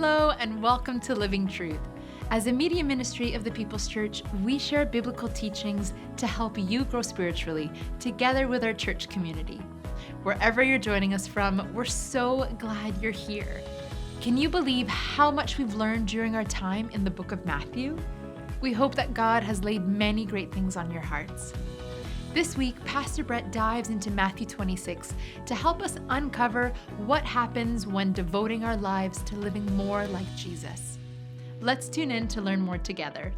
Hello and welcome to Living Truth. As a media ministry of the People's Church, we share biblical teachings to help you grow spiritually together with our church community. Wherever you're joining us from, we're so glad you're here. Can you believe how much we've learned during our time in the book of Matthew? We hope that God has laid many great things on your hearts. This week, Pastor Brett dives into Matthew 26 to help us uncover what happens when devoting our lives to living more like Jesus. Let's tune in to learn more together.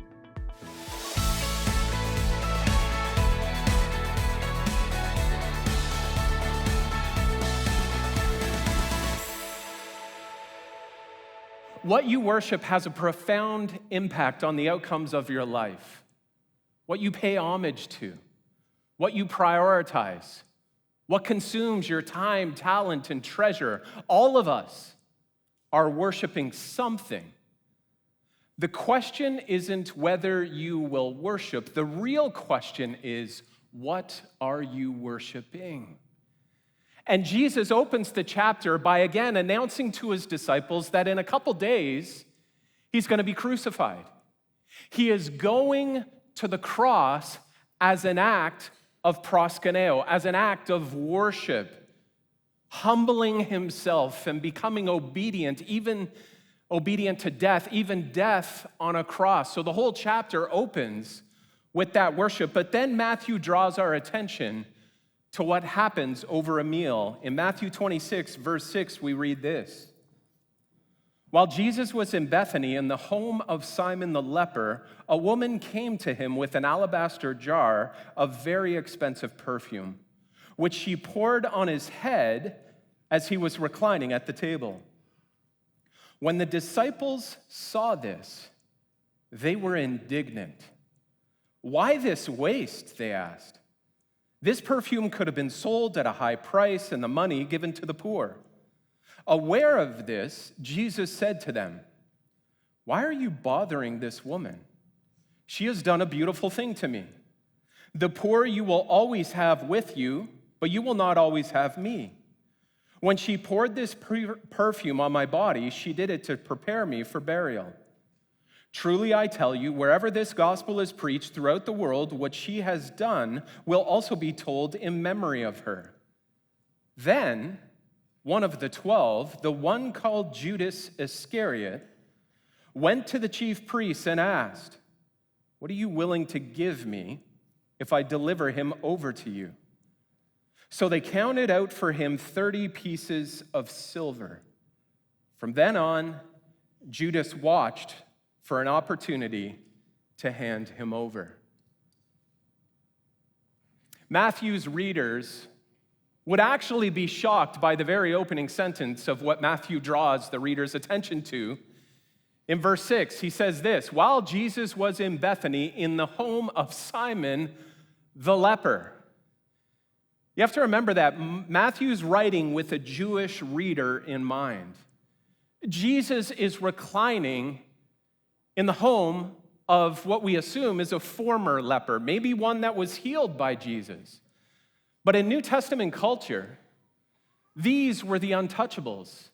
What you worship has a profound impact on the outcomes of your life. What you pay homage to, what you prioritize, what consumes your time, talent, and treasure. All of us are worshiping something. The question isn't whether you will worship. The real question is, what are you worshiping? And Jesus opens the chapter by again announcing to his disciples that in a couple days, he's going to be crucified. He is going to the cross as an act of proskuneo, as an act of worship, humbling himself and becoming obedient, even obedient to death, even death on a cross. So the whole chapter opens with that worship. But then Matthew draws our attention to what happens over a meal. In Matthew 26, verse 6, we read this. While Jesus was in Bethany in the home of Simon the leper, a woman came to him with an alabaster jar of very expensive perfume, which she poured on his head as he was reclining at the table. When the disciples saw this, they were indignant. "Why this waste?" they asked. "This perfume could have been sold at a high price and the money given to the poor." Aware of this, Jesus said to them, "Why are you bothering this woman? She has done a beautiful thing to me. The poor you will always have with you, but you will not always have me. When she poured this perfume on my body, she did it to prepare me for burial. Truly I tell you, wherever this gospel is preached throughout the world, what she has done will also be told in memory of her." Then one of the 12, the one called Judas Iscariot, went to the chief priests and asked, "What are you willing to give me if I deliver him over to you?" So they counted out for him 30 pieces of silver. From then on, Judas watched for an opportunity to hand him over. Matthew's readers would actually be shocked by the very opening sentence of what Matthew draws the reader's attention to. In verse 6, he says this, "While Jesus was in Bethany in the home of Simon the leper." You have to remember that Matthew's writing with a Jewish reader in mind. Jesus is reclining in the home of what we assume is a former leper, maybe one that was healed by Jesus. But in New Testament culture, these were the untouchables.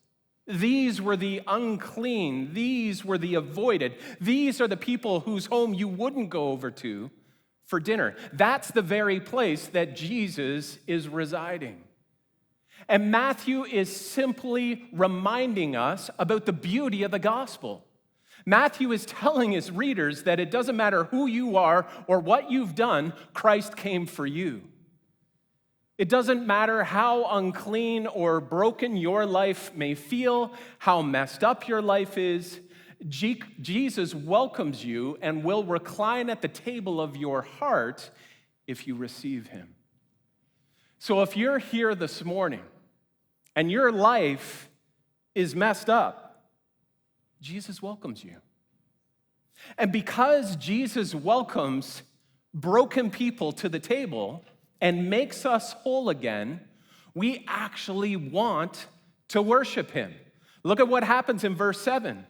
These were the unclean. These were the avoided. These are the people whose home you wouldn't go over to for dinner. That's the very place that Jesus is residing. And Matthew is simply reminding us about the beauty of the gospel. Matthew is telling his readers that it doesn't matter who you are or what you've done, Christ came for you. It doesn't matter how unclean or broken your life may feel, how messed up your life is, Jesus welcomes you and will recline at the table of your heart if you receive him. So if you're here this morning and your life is messed up, Jesus welcomes you. And because Jesus welcomes broken people to the table and makes us whole again, we actually want to worship him. Look at what happens in verse 7.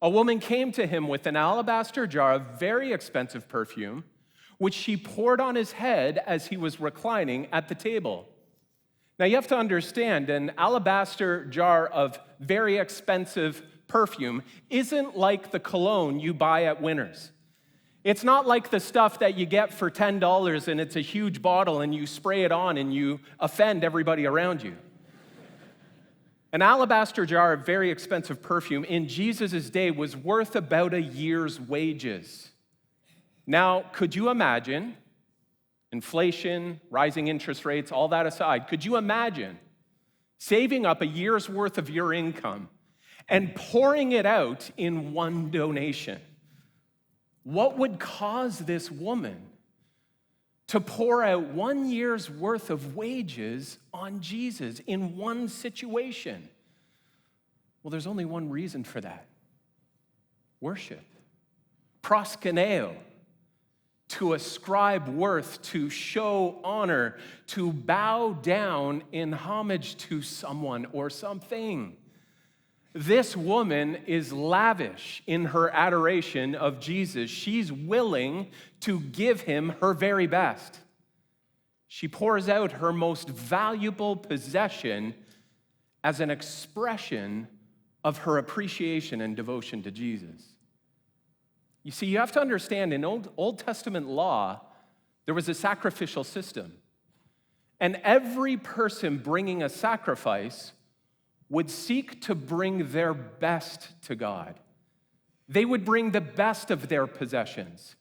A woman came to him with an alabaster jar of very expensive perfume, which she poured on his head as he was reclining at the table. Now you have to understand, an alabaster jar of very expensive perfume isn't like the cologne you buy at Winners. It's not like the stuff that you get for $10 and it's a huge bottle and you spray it on and you offend everybody around you. An alabaster jar of very expensive perfume in Jesus' day was worth about a year's wages. Now, could you imagine, inflation, rising interest rates, all that aside, could you imagine saving up a year's worth of your income and pouring it out in one donation? What would cause this woman to pour out 1 year's worth of wages on Jesus in one situation? Well, there's only one reason for that. Worship. Proskuneo. To ascribe worth, to show honor, to bow down in homage to someone or something. This woman is lavish in her adoration of Jesus. She's willing to give him her very best. She pours out her most valuable possession as an expression of her appreciation and devotion to Jesus. You see, you have to understand, in Old Testament law, there was a sacrificial system. And every person bringing a sacrifice would seek to bring their best to God. They would bring the best of their possessions,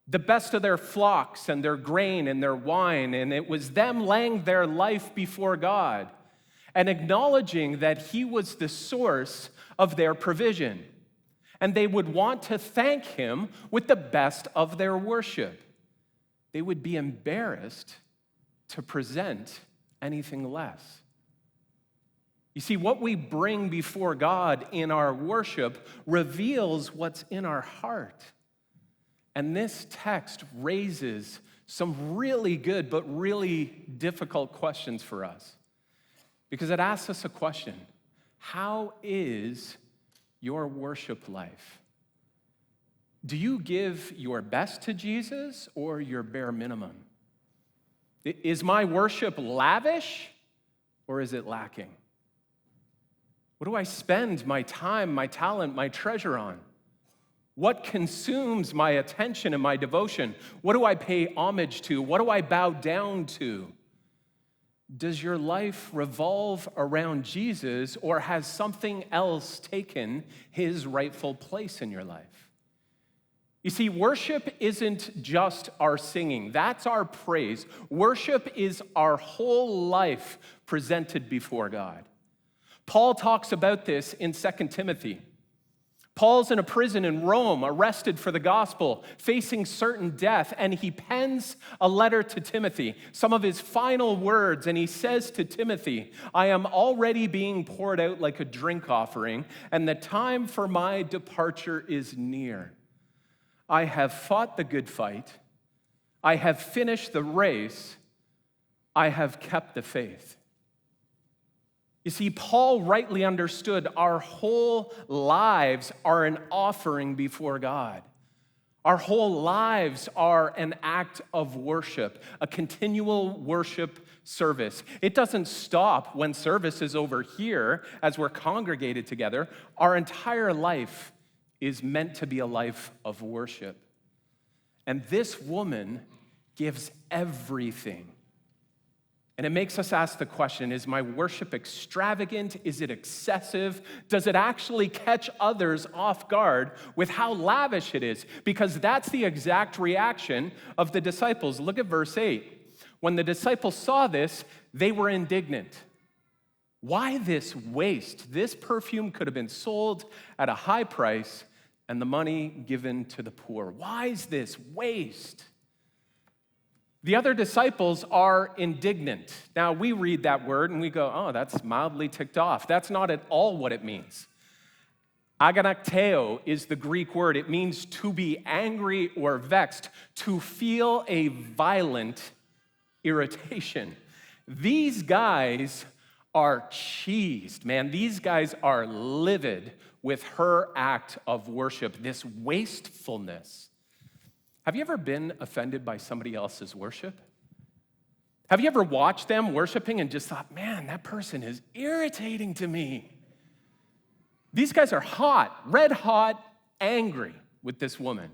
the best of their flocks and their grain and their wine, and it was them laying their life before God and acknowledging that he was the source of their provision. And they would want to thank him with the best of their worship. They would be embarrassed to present anything less. You see, what we bring before God in our worship reveals what's in our heart. And this text raises some really good but really difficult questions for us. Because it asks us a question: how is your worship life? Do you give your best to Jesus or your bare minimum? Is my worship lavish or is it lacking? What do I spend my time, my talent, my treasure on? What consumes my attention and my devotion? What do I pay homage to? What do I bow down to? Does your life revolve around Jesus, or has something else taken his rightful place in your life? You see, worship isn't just our singing. That's our praise. Worship is our whole life presented before God. Paul talks about this in 2 Timothy. Paul's in a prison in Rome, arrested for the gospel, facing certain death, and he pens a letter to Timothy, some of his final words, and he says to Timothy, "I am already being poured out like a drink offering, and the time for my departure is near. I have fought the good fight. I have finished the race. I have kept the faith." You see, Paul rightly understood our whole lives are an offering before God. Our whole lives are an act of worship, a continual worship service. It doesn't stop when service is over here as we're congregated together. Our entire life is meant to be a life of worship. And this woman gives everything. And it makes us ask the question, is my worship extravagant? Is it excessive? Does it actually catch others off guard with how lavish it is? Because that's the exact reaction of the disciples. Look at verse 8. When the disciples saw this, they were indignant. Why this waste? This perfume could have been sold at a high price and the money given to the poor. Why is this waste? The other disciples are indignant. Now, we read that word and we go, oh, that's mildly ticked off. That's not at all what it means. Aganakteo is the Greek word. It means to be angry or vexed, to feel a violent irritation. These guys are cheesed, man. These guys are livid with her act of worship, this wastefulness. Have you ever been offended by somebody else's worship? Have you ever watched them worshiping and just thought, man, that person is irritating to me? These guys are hot, red hot, angry with this woman.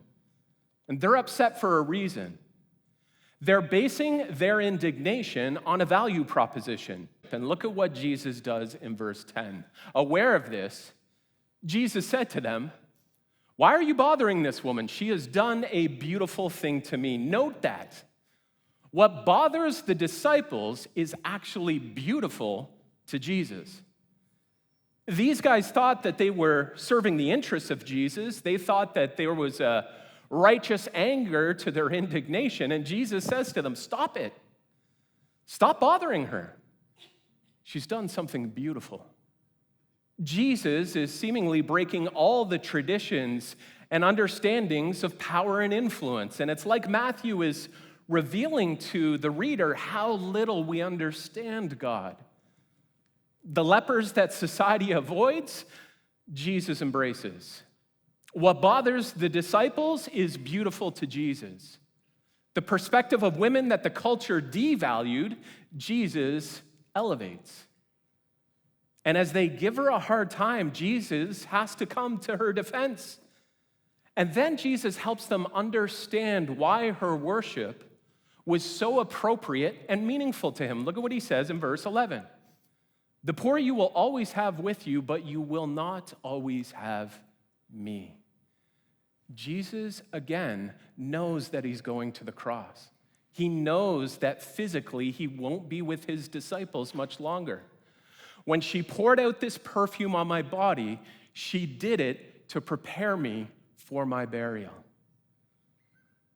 And they're upset for a reason. They're basing their indignation on a value proposition. And look at what Jesus does in verse 10. Aware of this, Jesus said to them, "Why are you bothering this woman? She has done a beautiful thing to me." Note that. What bothers the disciples is actually beautiful to Jesus. These guys thought that they were serving the interests of Jesus. They thought that there was a righteous anger to their indignation. And Jesus says to them, "Stop it. Stop bothering her. She's done something beautiful." Jesus is seemingly breaking all the traditions and understandings of power and influence. And it's like Matthew is revealing to the reader how little we understand God. The lepers that society avoids, Jesus embraces. What bothers the disciples is beautiful to Jesus. The perspective of women that the culture devalued, Jesus elevates. And as they give her a hard time, Jesus has to come to her defense. And then Jesus helps them understand why her worship was so appropriate and meaningful to him. Look at what he says in verse 11. "The poor you will always have with you, but you will not always have me." Jesus, again, knows that he's going to the cross. He knows that physically he won't be with his disciples much longer. When she poured out this perfume on my body, she did it to prepare me for my burial.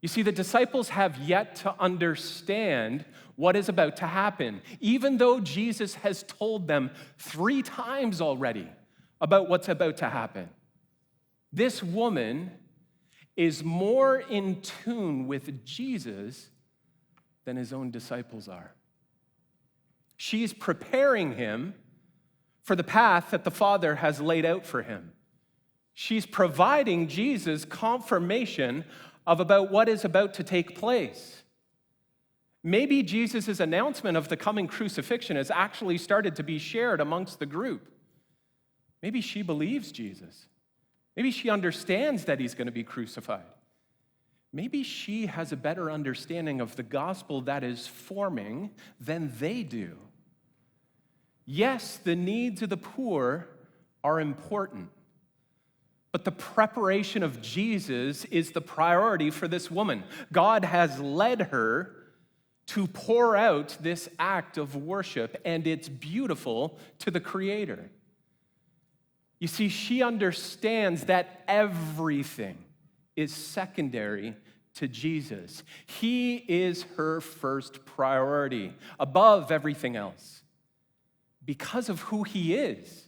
You see, the disciples have yet to understand what is about to happen, even though Jesus has told them 3 times already about what's about to happen. This woman is more in tune with Jesus than his own disciples are. She's preparing him for the path that the Father has laid out for him. She's providing Jesus confirmation about what is about to take place. Maybe Jesus' announcement of the coming crucifixion has actually started to be shared amongst the group. Maybe she believes Jesus. Maybe she understands that he's going to be crucified. Maybe she has a better understanding of the gospel that is forming than they do. Yes, the needs of the poor are important. But the preparation of Jesus is the priority for this woman. God has led her to pour out this act of worship, and it's beautiful to the Creator. You see, she understands that everything is secondary to Jesus. He is her first priority above everything else because of who he is.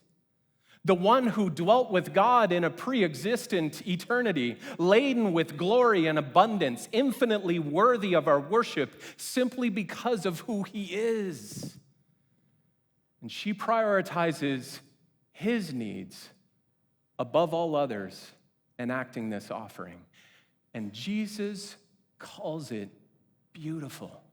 The one who dwelt with God in a pre-existent eternity, laden with glory and abundance, infinitely worthy of our worship simply because of who he is. And she prioritizes his needs above all others, enacting this offering. And Jesus calls it beautiful.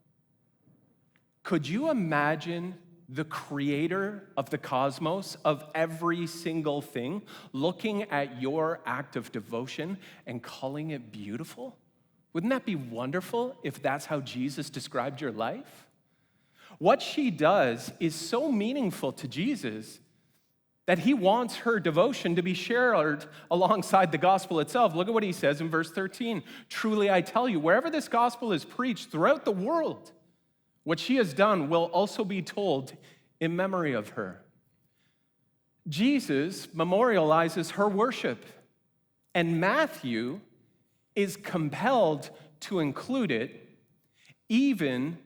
Could you imagine the creator of the cosmos, of every single thing, looking at your act of devotion and calling it beautiful? Wouldn't that be wonderful if that's how Jesus described your life? What she does is so meaningful to Jesus that he wants her devotion to be shared alongside the gospel itself. Look at what he says in verse 13. "Truly I tell you, wherever this gospel is preached throughout the world, what she has done will also be told in memory of her." Jesus memorializes her worship, and Matthew is compelled to include it even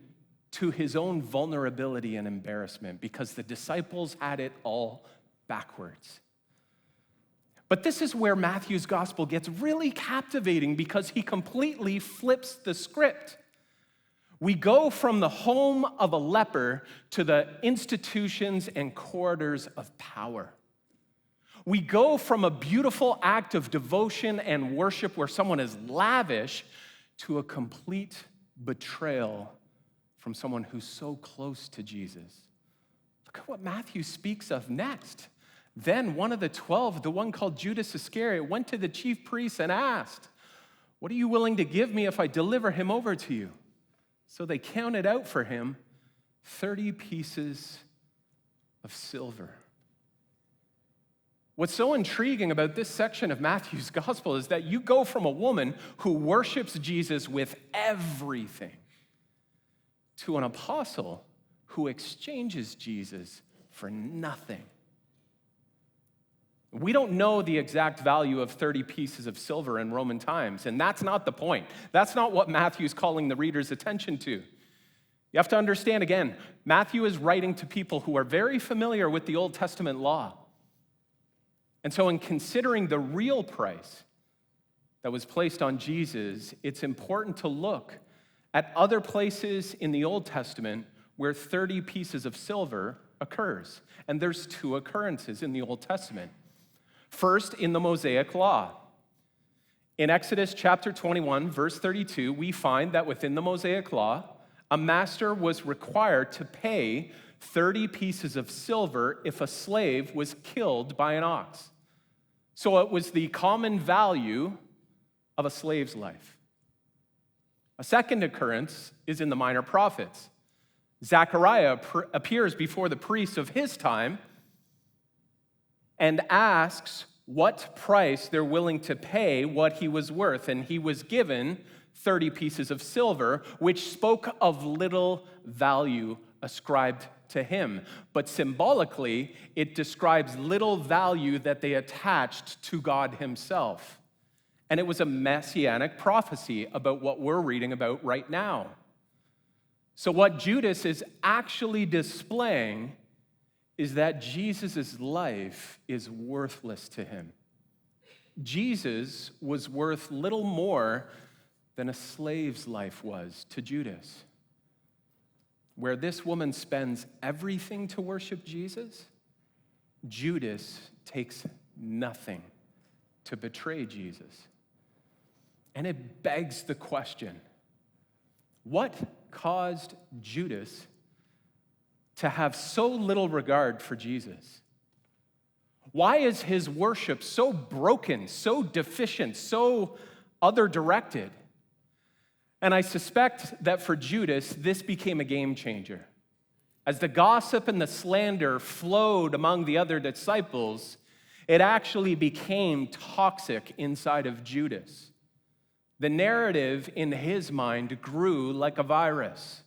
to his own vulnerability and embarrassment, because the disciples had it all backwards. But this is where Matthew's gospel gets really captivating, because he completely flips the script. We go from the home of a leper to the institutions and corridors of power. We go from a beautiful act of devotion and worship where someone is lavish to a complete betrayal from someone who's so close to Jesus. Look at what Matthew speaks of next. Then one of the 12, the one called Judas Iscariot, went to the chief priests and asked, "What are you willing to give me if I deliver him over to you?" So they counted out for him 30 pieces of silver. What's so intriguing about this section of Matthew's gospel is that you go from a woman who worships Jesus with everything to an apostle who exchanges Jesus for nothing. We don't know the exact value of 30 pieces of silver in Roman times, and that's not the point. That's not what Matthew's calling the reader's attention to. You have to understand, again, Matthew is writing to people who are very familiar with the Old Testament law. And so in considering the real price that was placed on Jesus, it's important to look at other places in the Old Testament where 30 pieces of silver occurs. And there's two occurrences in the Old Testament. First, in the Mosaic Law. In Exodus chapter 21, verse 32, we find that within the Mosaic Law, a master was required to pay 30 pieces of silver if a slave was killed by an ox. So it was the common value of a slave's life. A second occurrence is in the Minor Prophets. Zechariah appears before the priests of his time and asks what price they're willing to pay what he was worth, and he was given 30 pieces of silver, which spoke of little value ascribed to him. But symbolically, it describes little value that they attached to God himself. And it was a messianic prophecy about what we're reading about right now. So what Judas is actually displaying is that Jesus' life is worthless to him. Jesus was worth little more than a slave's life was to Judas. Where this woman spends everything to worship Jesus, Judas takes nothing to betray Jesus. And it begs the question, what caused Judas to have so little regard for Jesus? Why is his worship so broken, so deficient, so other-directed? And I suspect that for Judas, this became a game changer. As the gossip and the slander flowed among the other disciples, it actually became toxic inside of Judas. The narrative in his mind grew like a virus.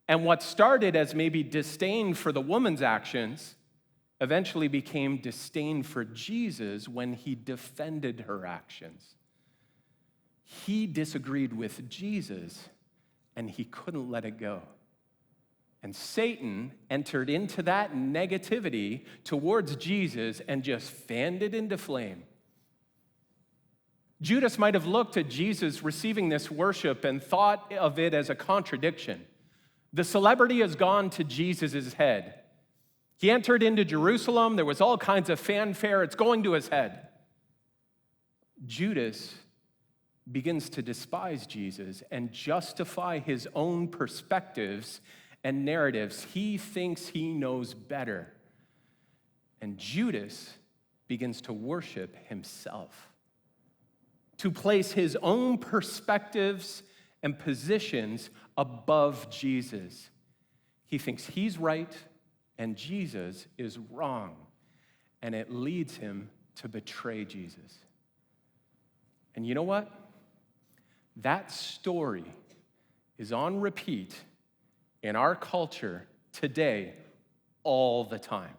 And what started as maybe disdain for the woman's actions eventually became disdain for Jesus when he defended her actions. He disagreed with Jesus, and he couldn't let it go. And Satan entered into that negativity towards Jesus and just fanned it into flame. Judas might have looked at Jesus receiving this worship and thought of it as a contradiction. The celebrity has gone to Jesus' head. He entered into Jerusalem. There was all kinds of fanfare. It's going to his head. Judas begins to despise Jesus and justify his own perspectives and narratives. He thinks he knows better. And Judas begins to worship himself, to place his own perspectives and positions above Jesus. He thinks he's right and Jesus is wrong, and it leads him to betray Jesus. And you know what? That story is on repeat in our culture today all the time.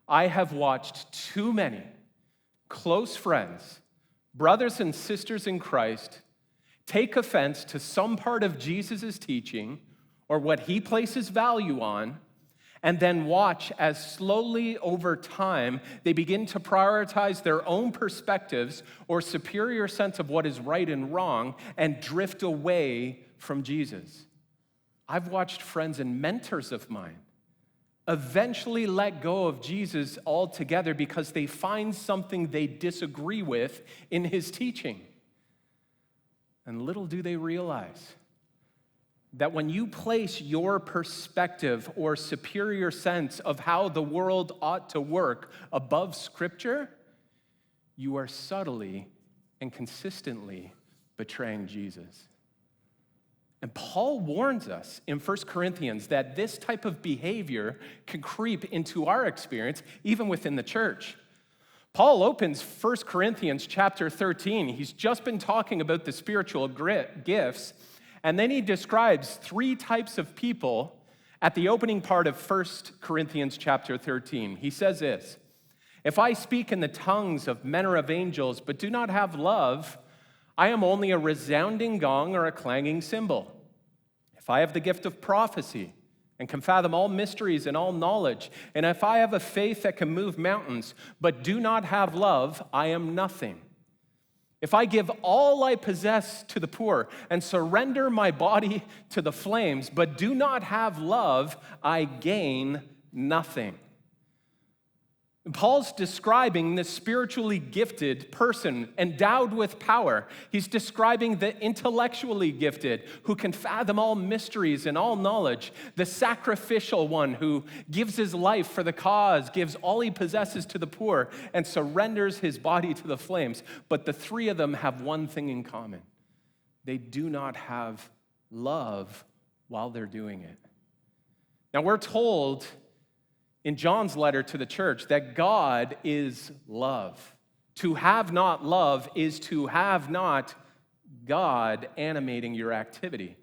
I have watched too many close friends, brothers and sisters in Christ, take offense to some part of Jesus' teaching or what he places value on, and then watch as slowly over time they begin to prioritize their own perspectives or superior sense of what is right and wrong and drift away from Jesus. I've watched friends and mentors of mine eventually let go of Jesus altogether because they find something they disagree with in his teaching. And little do they realize that when you place your perspective or superior sense of how the world ought to work above Scripture, you are subtly and consistently betraying Jesus. And Paul warns us in 1 Corinthians that this type of behavior can creep into our experience, even within the church. Paul opens 1 Corinthians chapter 13. He's just been talking about the spiritual gifts, and then he describes three types of people at the opening part of 1 Corinthians chapter 13. He says this: "If I speak in the tongues of men or of angels, but do not have love, I am only a resounding gong or a clanging cymbal. If I have the gift of prophecy and can fathom all mysteries and all knowledge, and if I have a faith that can move mountains, but do not have love, I am nothing. If I give all I possess to the poor and surrender my body to the flames, but do not have love, I gain nothing." Paul's describing the spiritually gifted person endowed with power. He's describing the intellectually gifted who can fathom all mysteries and all knowledge, the sacrificial one who gives his life for the cause, gives all he possesses to the poor, and surrenders his body to the flames. But the three of them have one thing in common: they do not have love while they're doing it. Now, we're told in John's letter to the church that God is love. To have not love is to have not God animating your activity.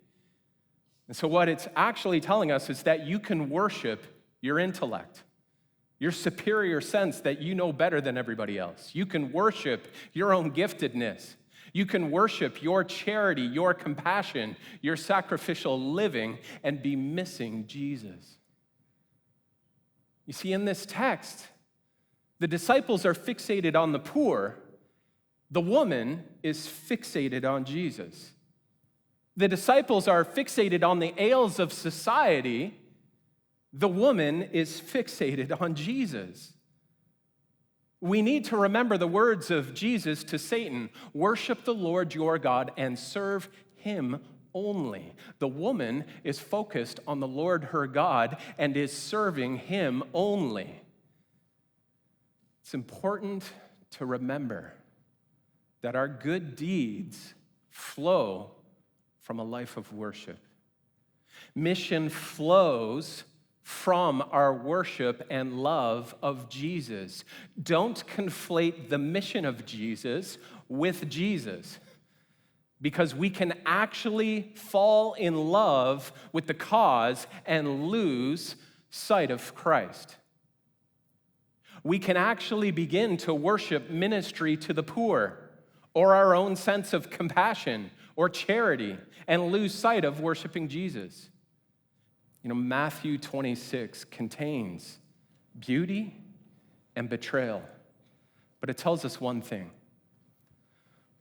And so what it's actually telling us is that you can worship your intellect, your superior sense that you know better than everybody else. You can worship your own giftedness. You can worship your charity, your compassion, your sacrificial living, and be missing Jesus. You see, in this text, the disciples are fixated on the poor. The woman is fixated on Jesus. The disciples are fixated on the ails of society. The woman is fixated on Jesus. We need to remember the words of Jesus to Satan: "Worship the Lord your God and serve him only." The woman is focused on the Lord her God and is serving him only. It's important to remember that our good deeds flow from a life of worship. Mission flows from our worship and love of Jesus. Don't conflate the mission of Jesus with Jesus, because we can actually fall in love with the cause and lose sight of Christ. We can actually begin to worship ministry to the poor or our own sense of compassion or charity and lose sight of worshiping Jesus. You know, Matthew 26 contains beauty and betrayal, but it tells us one thing: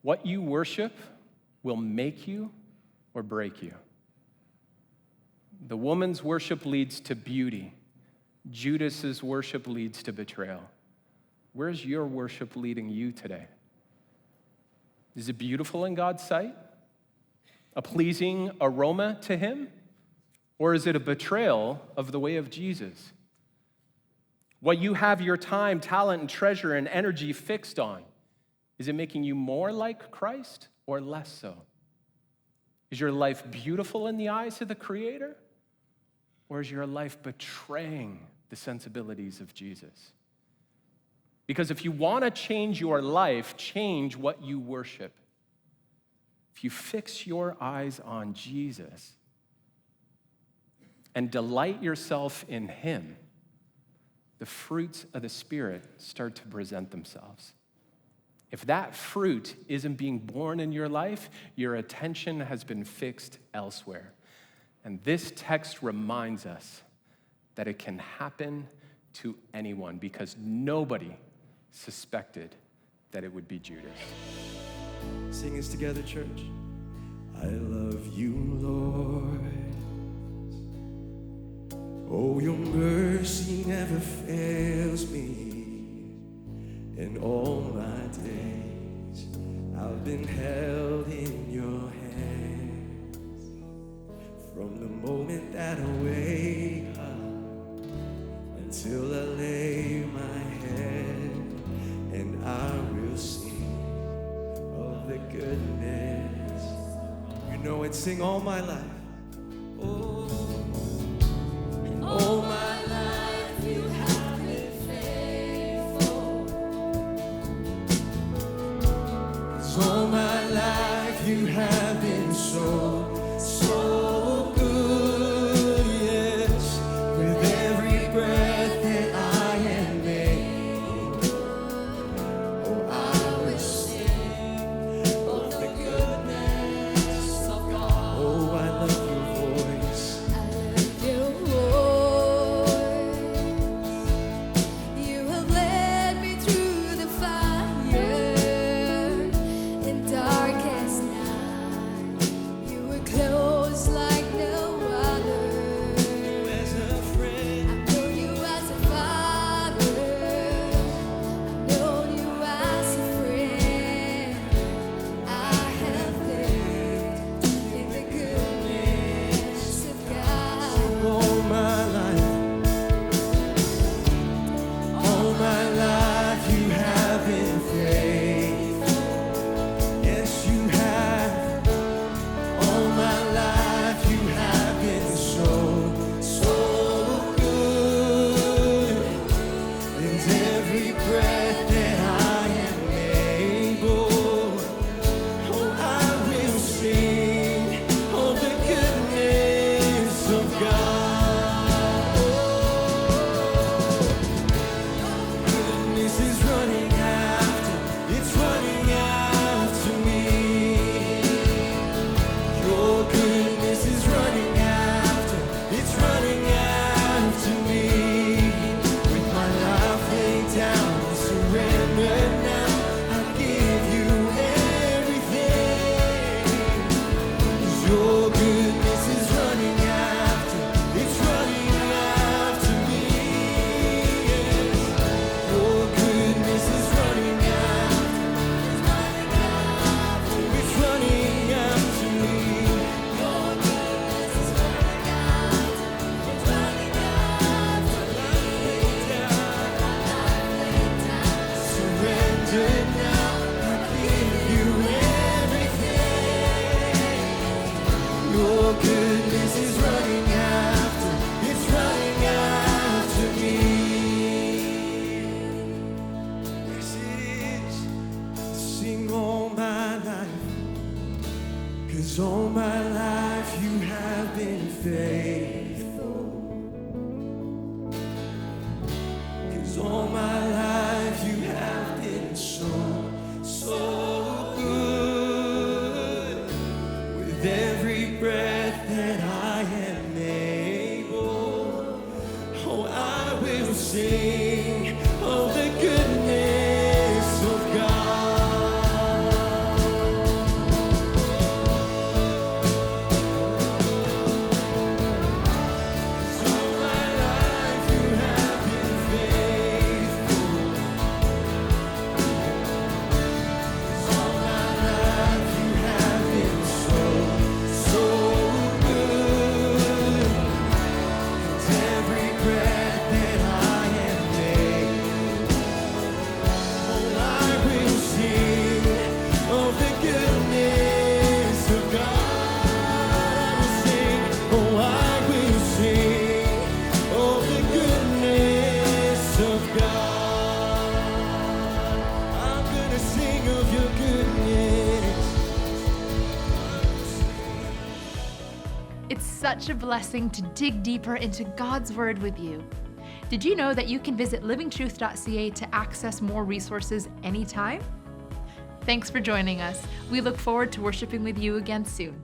what you worship will make you or break you. The woman's worship leads to beauty. Judas's worship leads to betrayal. Where's your worship leading you today? Is it beautiful in God's sight? A pleasing aroma to him? Or is it a betrayal of the way of Jesus? What you have your time, talent, and treasure and energy fixed on, is it making you more like Christ or less so? Is your life beautiful in the eyes of the Creator? Or is your life betraying the sensibilities of Jesus? Because if you want to change your life, change what you worship. If you fix your eyes on Jesus and delight yourself in him, the fruits of the Spirit start to present themselves. If that fruit isn't being born in your life, your attention has been fixed elsewhere. And this text reminds us that it can happen to anyone, because nobody suspected that it would be Judas. Sing this together, church. I love you, Lord. Oh, your mercy never fails me. In all my days, I've been held in your hands. know it. Sing all my life. Oh, all my life you have been faithful. 'Cause all my life you have been so good, yes. With every breath that I am made, oh, I will sing of the goodness of God. Oh, I love your voice. I love your voice. You have led me through the fire in darkest night. You were close like no other. As a friend, I know you as a father. I know you as a friend. I have lived in the goodness of God. all my life you have been faithful. Yes, you have. All my life you have been so good. And every breath that I am able, oh, I will sing of the goodness of God. Goodness is running after, it's running after me. Your goodness is running after, it's running after me. With my life laid down, I surrender now. I give you everything. 'Cause your goodness is running after, it's running after me. Yes. Your goodness is running after, it's running after me. Your goodness is running after, it's running after me. Surrender now, I give you everything. Your goodness is running after, it's running after me. Yes, it is. Sing all my life, 'cause all my life you have been faithful. 'Cause all my life you have been so good. With every breath that I am able, oh, I will sing of the goodness of God. All my life you have been faithful. All my life you have been so good. And every breath that I am made, oh, I will sing of the goodness of God. I will sing, oh, I will sing of the goodness of God. I'm gonna sing of your goodness. It's such a blessing to dig deeper into God's Word with you. Did you know that you can visit livingtruth.ca to access more resources anytime? Thanks for joining us. We look forward to worshiping with you again soon.